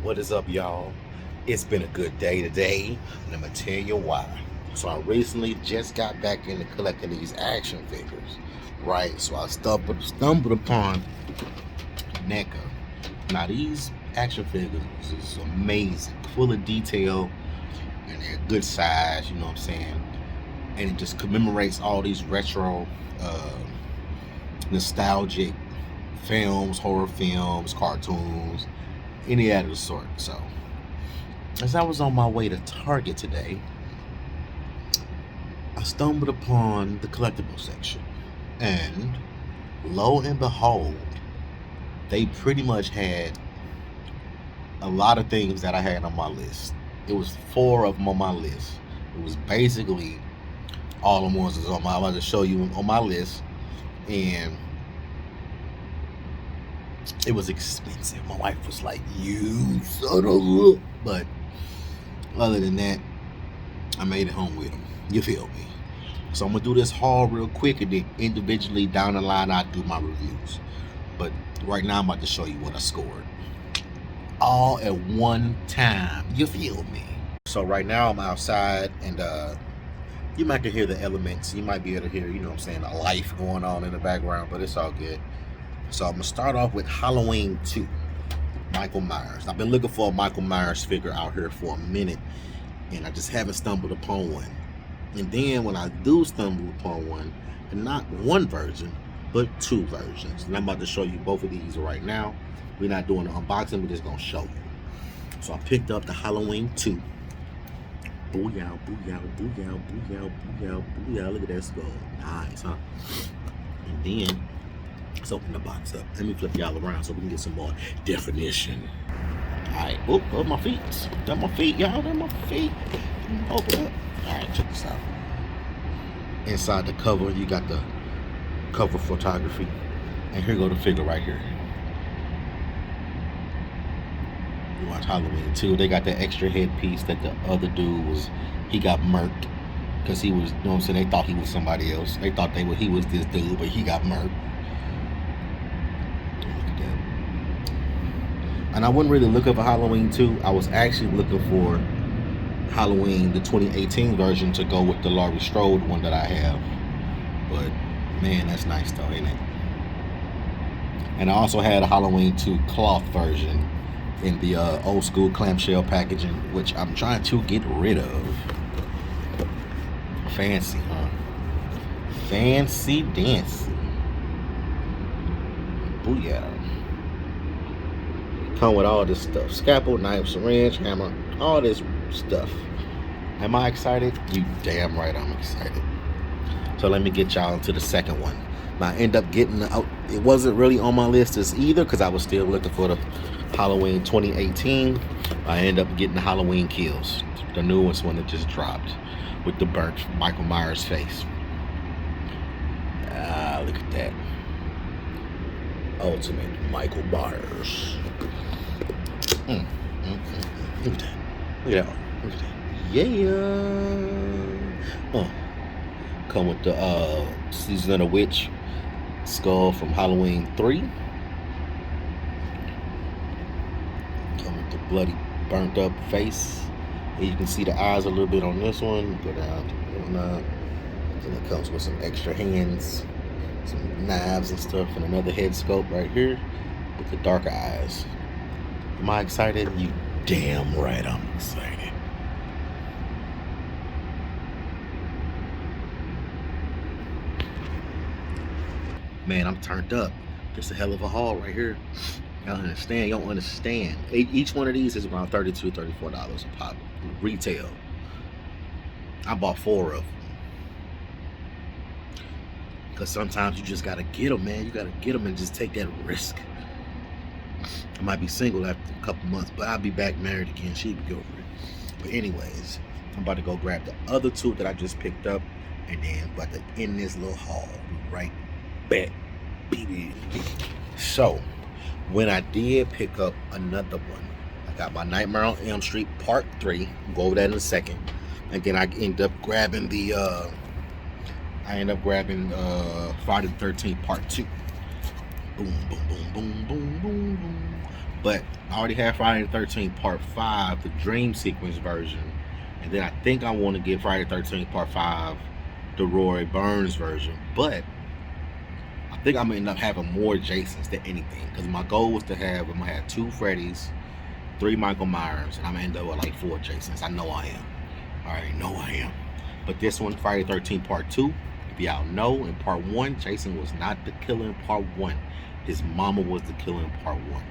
What is up, y'all? It's been a good day today, and I'm gonna tell you why. So I recently just got back into collecting these action figures, right? So I stumbled upon Neca. Now these action figures is amazing, full of detail, and they're good size. You know what I'm saying? And it just commemorates all these retro, nostalgic films, horror films, cartoons, any of the sort. So as I was on my way to Target today, I stumbled upon the collectible section. And lo and behold, they pretty much had a lot of things that I had on my list. It was four of them on my list. It was basically all the ones that's on my, I'm about to show you on my list. And it was expensive. My wife was like, "You son of a," but other than that, I made it home with them. You feel me? So I'm gonna do this haul real quick, and then individually down the line I do my reviews. But right now I'm about to show you what I scored, all at one time. You feel me? So right now I'm outside, and you might can hear the elements. You might be able to hear, you know what I'm saying, the life going on in the background, but it's all good. So I'm gonna start off with Halloween 2, Michael Myers. I've been looking for a Michael Myers figure out here for a minute, and I just haven't stumbled upon one. And then when I do stumble upon one, and not one version, but two versions. And I'm about to show you both of these right now. We're not doing an unboxing, we're just gonna show you. So I picked up the Halloween 2. Booyah, booyah, booyah, booyah, booyah, booyah. Look at that skull. Nice, huh? And then let's open the box up. Let me flip y'all around so we can get some more definition. Alright, oh, my feet. That's my feet, y'all. That's my feet. Open up. Alright, check this out. Inside the cover, you got the cover photography. And here go the figure right here. You watch Halloween 2. They got that extra headpiece that the other dude was, he got murked. Because he was, you know what I'm saying, they thought he was somebody else. They thought he was this dude, but he got murked. And I wasn't really looking for Halloween 2. I was actually looking for Halloween, the 2018 version, to go with the Laurie Strode one that I have. But man, that's nice though, ain't it? And I also had a Halloween 2 cloth version in the old school clamshell packaging, which I'm trying to get rid of. Fancy, huh? Fancy dancy. Booyah. Come with all this stuff: scalpel, knife, syringe, hammer, all this stuff. Am I excited? You damn right I'm excited. So let me get y'all into the second one. Now I end up getting it wasn't really on my list as either, because I was still looking for the Halloween 2018. I end up getting the Halloween Kills, the newest one that just dropped, with the burnt Michael Myers face. Look at that. Ultimate Michael Myers. Look at that. Look at that. Look at that. Yeah. Come with the Season of the Witch skull from Halloween 3. Come with the bloody, burnt up face. And you can see the eyes a little bit on this one. Go down to the one. Then it comes with some extra hands, some knives and stuff, and another head sculpt right here with the darker eyes. Am I excited? You damn right I'm excited. Man, I'm turned up. Just a hell of a haul right here. Y'all understand? Y'all understand. Each one of these is around $32, $34 a pop. Retail. I bought 4 of them. Because sometimes you just gotta get them, man. You gotta get them and just take that risk. I might be single after a couple months, but I'll be back married again. She'll be over it. But anyways, I'm about to go grab the other 2 that I just picked up, and then about to end this little haul right back, baby. So, when I did pick up another one, I got my Nightmare on Elm Street Part 3. We'll go over that in a second. And then I end up grabbing Friday the 13th Part 2. Boom, boom, boom, boom, boom, boom, boom. But I already have Friday the 13th Part 5, the dream sequence version. And then I think I want to get Friday the 13th Part 5, the Roy Burns version. But I think I'm going to end up having more Jasons than anything. Because my goal was to have, I'm going to have 2 Freddys, 3 Michael Myers, and I'm going to end up with like 4 Jasons. I know I am. I already know I am. But this one, Friday the 13th Part 2, if y'all know, in Part 1, Jason was not the killer in Part 1. His mama was the killer in Part 1.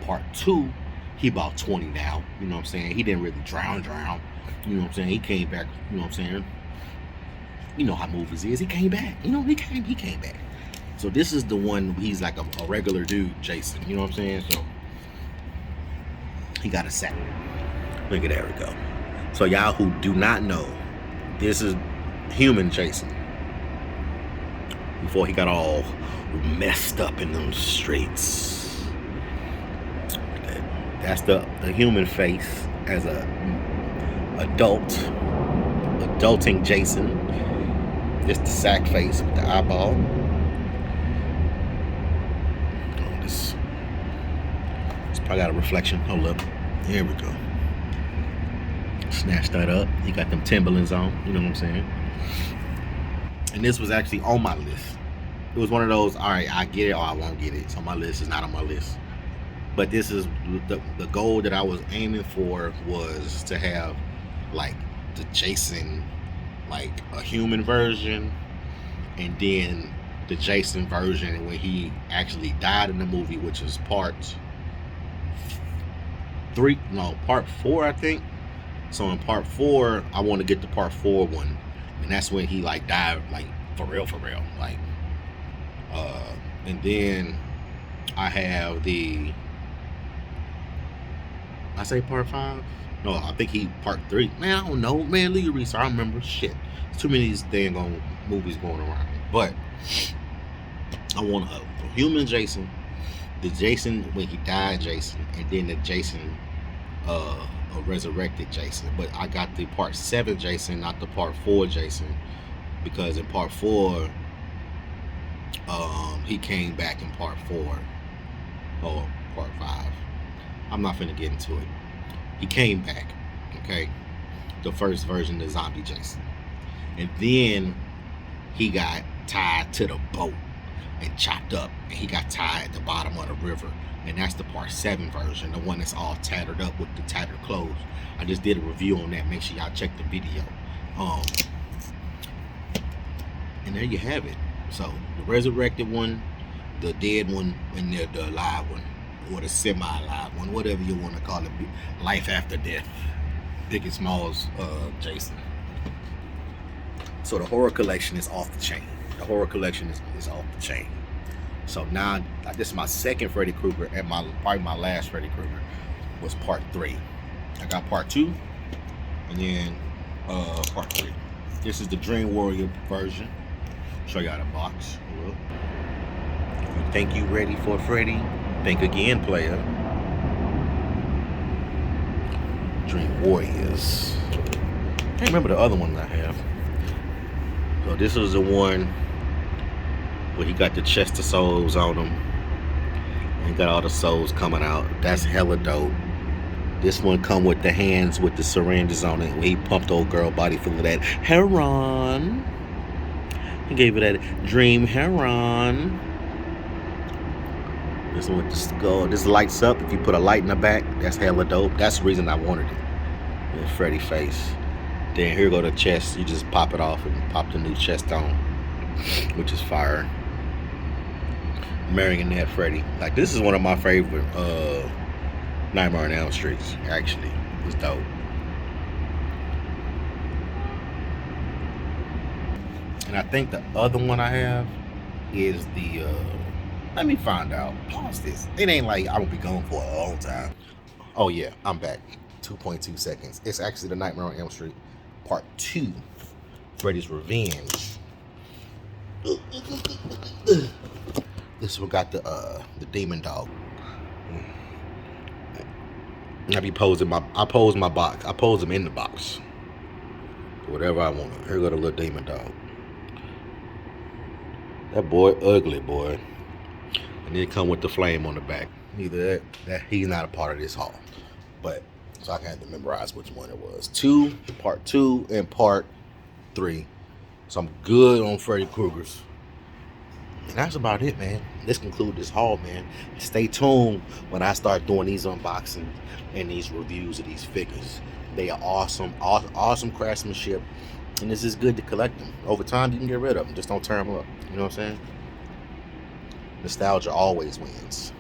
Part 2, he about 20 now. You know what I'm saying? He didn't really drown. You know what I'm saying? He came back. You know what I'm saying? You know how movies is. He came back. You know, he came back. So this is the one, he's like a regular dude, Jason. You know what I'm saying? So he got a sack. Look at, there we go. So y'all who do not know, this is human Jason. Before he got all messed up in them streets. That's the human face as a adulting Jason. This the sack face with the eyeball. Oh, this probably got a reflection. Hold up. Here we go. Snatch that up. He got them Timberlands on. You know what I'm saying? And this was actually on my list. It was one of those, all right, I get it or I won't get it. So my list is not on my list. But this is the goal that I was aiming for, was to have like the Jason, like a human version, and then the Jason version when he actually died in the movie, which is part 4, I think. So in Part 4, I want to get the Part 4 one, and that's when he like died, like for real, like. And then I have I say Part 5? No, I think he Part 3. Man, I don't know. Man, legal research. I remember. Shit. There's too many of these dang movies going around. But I want a human Jason, the Jason when he died Jason, and then the Jason, a resurrected Jason. But I got the Part 7 Jason, not the Part 4 Jason, because in Part 4, he came back in Part 4 or Part 5. I'm not finna get into it. He came back, okay? The first version of Zombie Jason. And then he got tied to the boat and chopped up. And he got tied at the bottom of the river. And that's the Part 7 version, the one that's all tattered up with the tattered clothes. I just did a review on that. Make sure y'all check the video. And there you have it. So, the resurrected one, the dead one, and the alive one. Or the semi-alive one, whatever you want to call it. Life after death. Biggie Smalls, Jason. So the horror collection is off the chain. The horror collection is off the chain. So now, this is my second Freddy Krueger, and probably my last Freddy Krueger was Part 3. I got Part 2, and then Part 3. This is the Dream Warrior version. Show y'all the box. If you think you ready for Freddy, think again, player. Dream Warriors. Can't remember the other one I have. So this was the one where he got the chest of souls on him. And he got all the souls coming out. That's hella dope. This one come with the hands with the syringes on it, where he pumped old girl body full of that heroin. He gave it that dream heroin. This one with the skull. This lights up. If you put a light in the back, that's hella dope. That's the reason I wanted it. The Freddy face. Then here go the chest. You just pop it off and pop the new chest on, which is fire. Marionette Freddy. Like, this is one of my favorite Nightmare on Elm Streets. Actually, it's dope. And I think the other one I have is the let me find out. Pause this. It ain't like I will be gone for a long time. Oh yeah, I'm back. 2.2 seconds. It's actually the Nightmare on Elm Street Part 2. Freddy's Revenge. This one got the demon dog. I be posing I pose my box. I pose them in the box. Whatever I want. Here go the little demon dog. That boy ugly, boy. And then come with the flame on the back. Neither that he's not a part of this haul. But so I can have to memorize which one it was. Part 2 and part 3. So I'm good on Freddy Krueger's. And that's about it, man. Let's conclude this haul, man. Stay tuned when I start doing these unboxings and these reviews of these figures. They are awesome, awesome craftsmanship, and this is good to collect them. Over time, you can get rid of them. Just don't tear them up. You know what I'm saying? Nostalgia always wins.